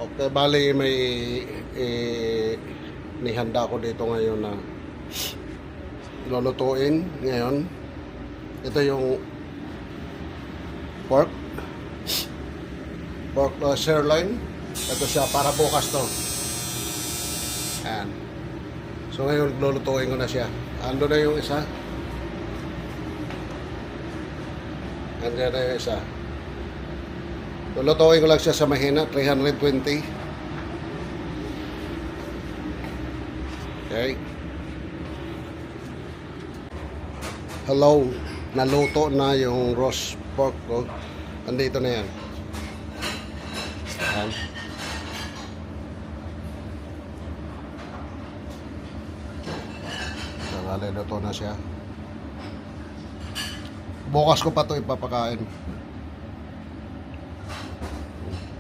Okay, bali may nihanda ko dito ngayon na lulutuin ngayon. Ito yung pork sirloin. Ito siya para bukas to. Ayan. So ngayon lulutuin ko na siya. Ando na yung isa. Andiyan na yung isa. Lulutuin ko lang siya sa mahina, 320. Okay. Hello. Naluto na yung roast pork ko. Andito na yan. Ayan. Luto na siya. Bukas ko pa ito ipapakain.